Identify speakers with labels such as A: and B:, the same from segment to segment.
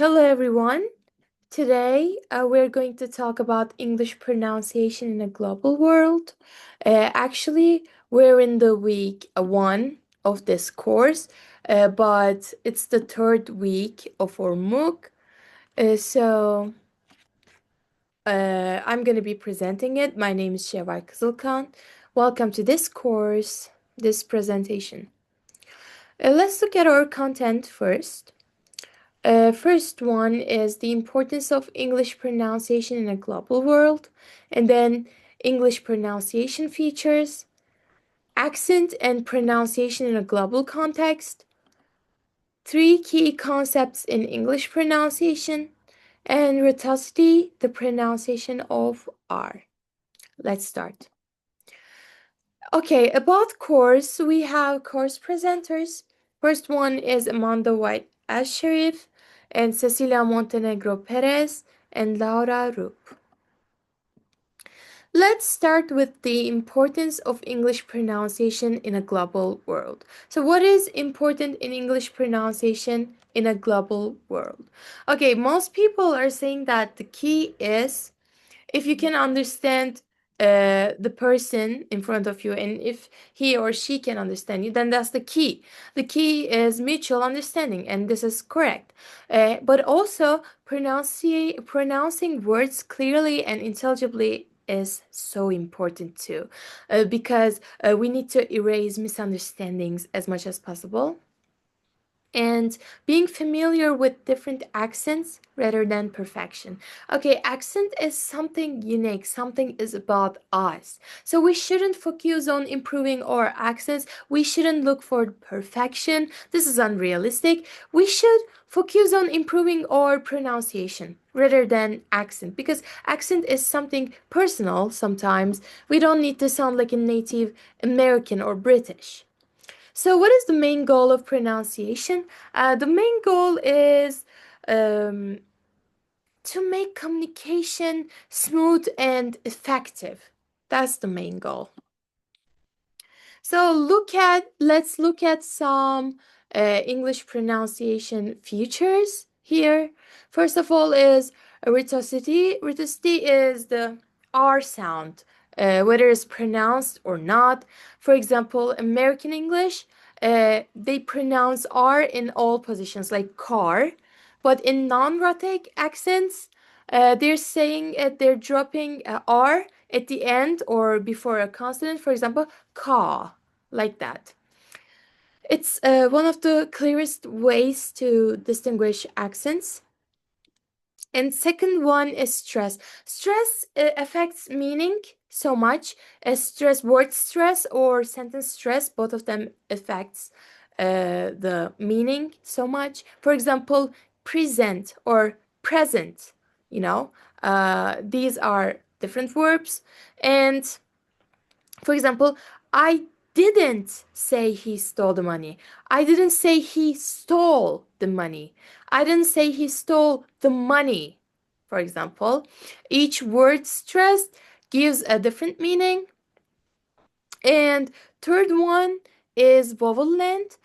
A: Hello, everyone. Today, we're going to talk about English pronunciation in a global world. Actually, we're in the week one of this course, but it's the third week of our MOOC. I'm going to be presenting it. My name is Şevval Kızılkan. Welcome to this course, this presentation. Let's look at our content first. First one is the importance of English pronunciation in a global world, and then English pronunciation features, accent and pronunciation in a global context, three key concepts in English pronunciation, and rheticity, the pronunciation of R. Let's start. Okay, about course, we have course presenters. First one is Amanda White Asherif and Cecilia Montenegro Perez and Laura Rupp. Let's start with the importance of English pronunciation in a global world. So, what is important in English pronunciation in a global world? Okay, most people are saying that the key is if you can understand the person in front of you and if he or she can understand you, then that's the key. The key is mutual understanding, and this is correct. But also, pronouncing words clearly and intelligibly is so important too, because we need to erase misunderstandings as much as possible and being familiar with different accents rather than perfection. Okay, accent is something unique, something is about us. So we shouldn't focus on improving our accents. We shouldn't look for perfection. This is unrealistic. We should focus on improving our pronunciation rather than accent because accent is something personal sometimes. We don't need to sound like a native American or British. So, what is the main goal of pronunciation? The main goal is um, to make communication smooth and effective. That's the main goal. So, let's look at some English pronunciation features here. First of all, is rheticity. Rheticity is the R sound, whether it's pronounced or not. For example, American English, they pronounce R in all positions, like car, but in non-rhotic accents, they're saying they're dropping R at the end or before a consonant. For example, ka, like that. It's one of the clearest ways to distinguish accents. And second one is stress. Stress affects meaning so much as word stress or sentence stress. Both of them affects the meaning so much. For example, present or present. These are different verbs. And for example, I didn't say he stole the money. I didn't say he stole the money. I didn't say he stole the money. For example, each word stressed gives a different meaning. And third one is vowel length.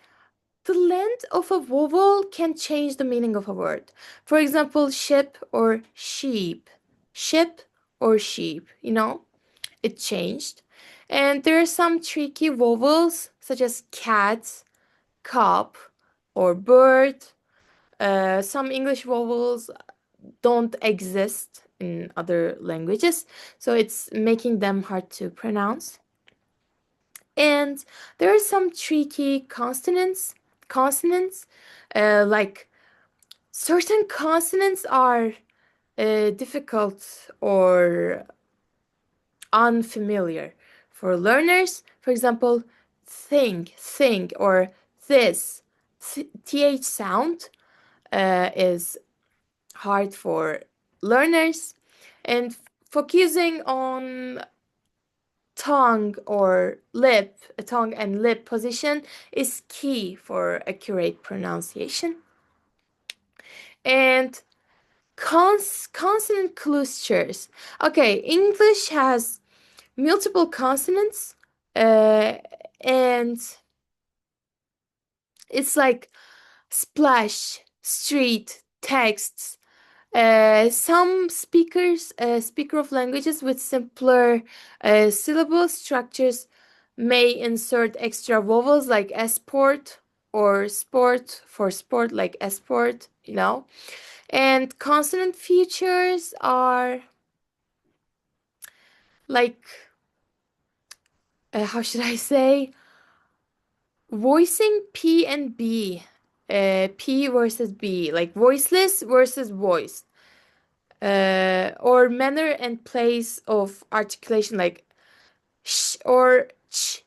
A: The length of a vowel can change the meaning of a word. For example, ship or sheep. Ship or sheep, it changed. And there are some tricky vowels such as cat, cup, or bird. Some English vowels don't exist in other languages, so it's making them hard to pronounce. And there are some tricky consonants, like certain consonants are difficult or unfamiliar for learners. For example, think, or this th sound is hard for learners, and focusing on tongue and lip position is key for accurate pronunciation. And consonant clusters. Okay, English has multiple consonants, and it's like splash, street, texts. Some speaker of languages with simpler syllable structures may insert extra vowels like esport or sport for sport like esport, you know. And consonant features are like, how should I say, voicing P and B, P versus B, like voiceless versus voiced, or manner and place of articulation, like sh or ch.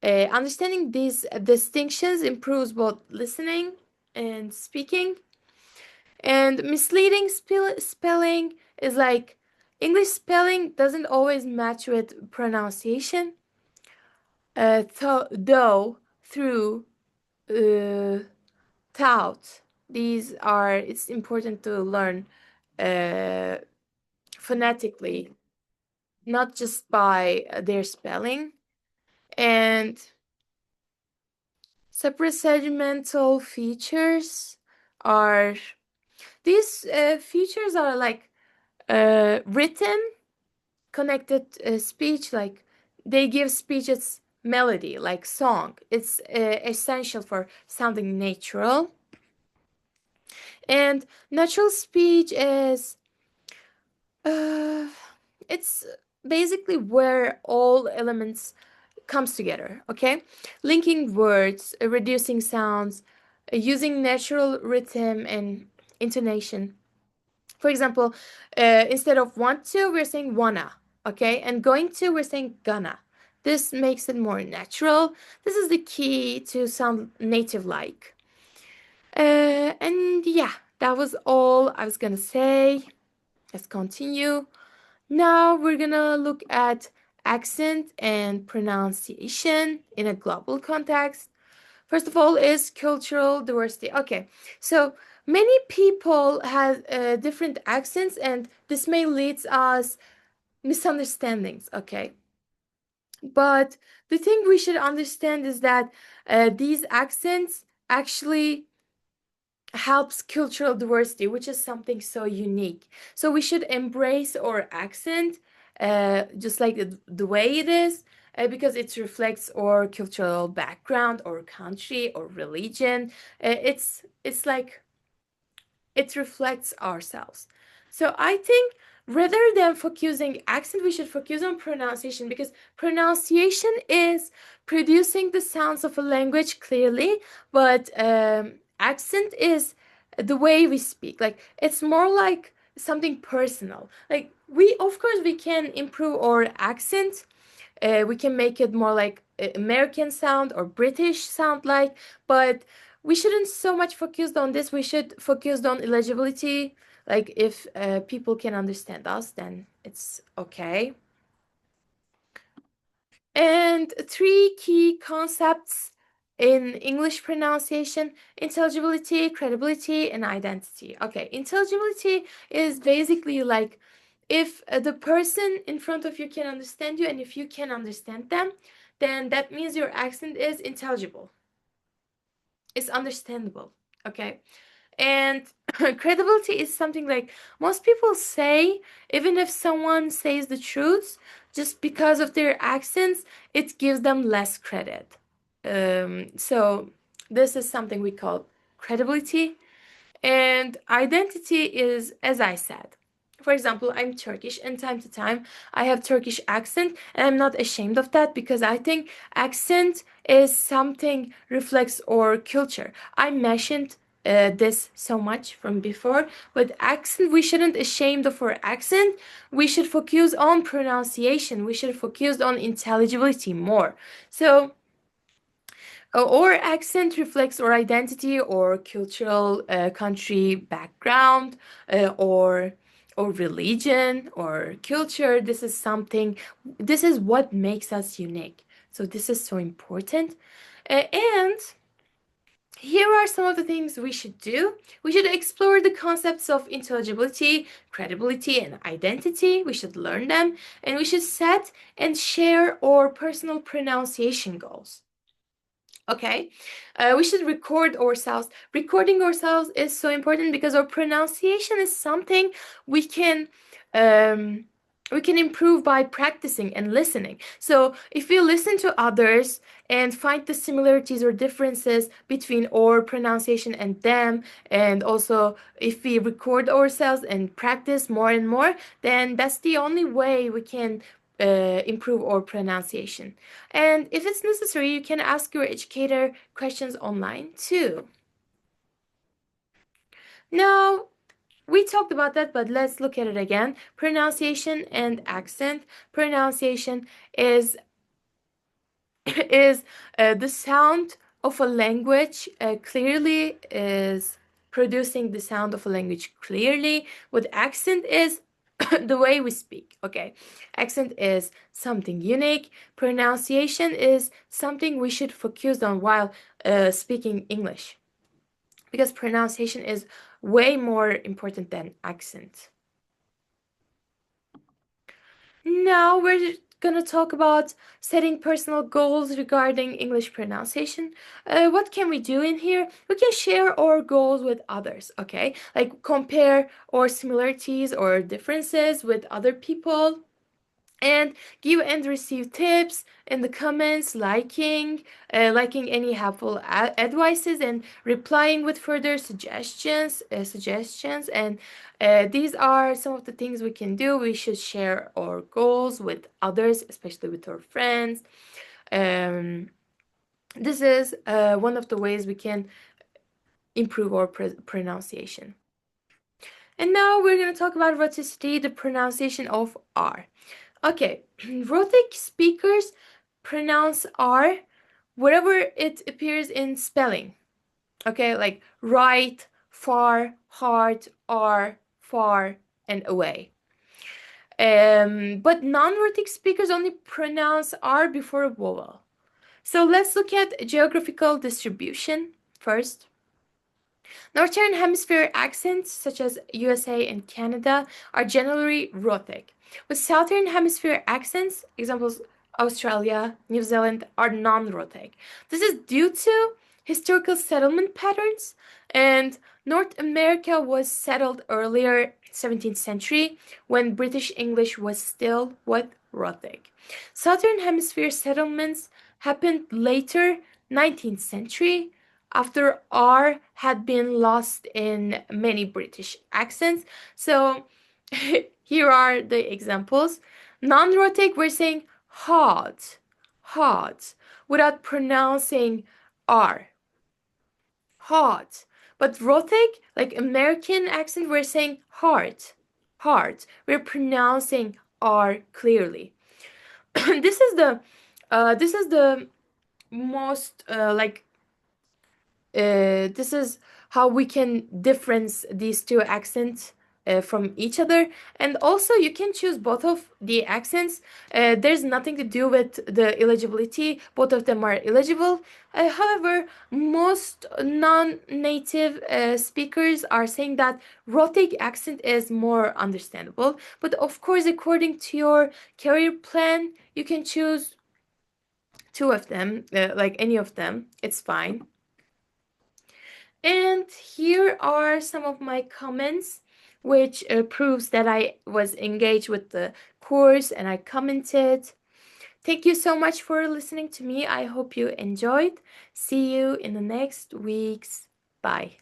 A: Understanding these distinctions improves both listening and speaking. And misleading spelling is like English spelling doesn't always match with pronunciation. Though, through, uh, tout. These are, it's important to learn uh, phonetically, not just by their spelling. And suprasegmental features are, these features are like written, connected speech, like they give speech its melody, like song. It's essential for sounding natural. And natural speech is uh, it's basically where all elements comes together, okay? Linking words, reducing sounds, using natural rhythm and intonation. For example, instead of want to, we're saying wanna, okay? And going to, we're saying gonna. This makes it more natural. This is the key to sound native like. And yeah, that was all I was gonna say. Let's continue. Now we're gonna look at accent and pronunciation in a global context. First of all is cultural diversity. Okay, so many people have different accents, and this may lead us misunderstandings. Okay, but the thing we should understand is that these accents actually helps cultural diversity, which is something so unique. So we should embrace our accent, just like the way it is, because it reflects our cultural background, or country, or religion. It's like it reflects ourselves. So I think rather than focusing accent, we should focus on pronunciation, because pronunciation is producing the sounds of a language clearly, but accent is the way we speak. Like it's more like something personal. Like we, of course, we can improve our accent, we can make it more like American sound or British sound like, but we shouldn't so much focus on this. We should focus on eligibility. Like if people can understand us, then it's okay. And three key concepts in English pronunciation: intelligibility, credibility, and identity. Okay, intelligibility is basically like if the person in front of you can understand you, and if you can understand them, then that means your accent is intelligible. It's understandable. Okay. And credibility is something like most people say, even if someone says the truth, just because of their accents, it gives them less credit. So this is something we call credibility. And identity is, as I said, for example, I'm Turkish, and time to time I have Turkish accent, and I'm not ashamed of that, because I think accent is something reflects our culture. I mentioned this so much from before, but accent, we shouldn't ashamed of our accent. We should focus on pronunciation. We should focus on intelligibility more. So or accent reflects our identity or cultural country background, or religion or culture. This is something, this is what makes us unique. So this is so important. And here are some of the things we should do. We should explore the concepts of intelligibility, credibility, and identity. We should learn them, and we should set and share our personal pronunciation goals. Okay, we should record ourselves. Recording ourselves is so important because our pronunciation is something we can um, we can improve by practicing and listening. So if we listen to others and find the similarities or differences between our pronunciation and them, and also if we record ourselves and practice more and more, then that's the only way we can improve our pronunciation. And if it's necessary, you can ask your educator questions online too. Now, we talked about that, but let's look at it again. Pronunciation and accent. Pronunciation is is the sound of a language clearly is producing the sound of a language clearly. What accent is the way we speak. Okay, accent is something unique. Pronunciation is something we should focus on while speaking English, because pronunciation is way more important than accent. Now we're gonna talk about setting personal goals regarding English pronunciation. What can we do in here? We can share our goals with others, okay? Like compare our similarities or differences with other people, and give and receive tips in the comments, liking any helpful advices, and replying with further suggestions. And these are some of the things we can do. We should share our goals with others, especially with our friends. um, this is one of the ways we can improve our pronunciation. And now we're going to talk about rhoticity, the pronunciation of R. Okay, Rhotic speakers pronounce R wherever it appears in spelling. Okay, like right, far, hard, R, far, and away. But non-Rhotic speakers only pronounce R before a vowel. So let's look at geographical distribution first. Northern Hemisphere accents, such as USA and Canada, are generally rhotic, with Southern Hemisphere accents, examples Australia, New Zealand, are non-rhotic. This is due to historical settlement patterns, and North America was settled earlier 17th century when British English was still what rhotic. Southern Hemisphere settlements happened later 19th century after R had been lost in many British accents. So here are the examples. Non-rhotic, we're saying hot, hot, without pronouncing R, hot. But rhotic, like American accent, we're saying heart, heart. We're pronouncing R clearly. This is the most this is how we can difference these two accents from each other. And also you can choose both of the accents. There's nothing to do with the eligibility. Both of them are eligible. However, most non-native speakers are saying that rhotic accent is more understandable. But of course, according to your career plan, you can choose two of them, like any of them. It's fine. And here are some of my comments, which proves that I was engaged with the course and I commented. Thank you so much for listening to me. I hope you enjoyed. See you in the next weeks. Bye.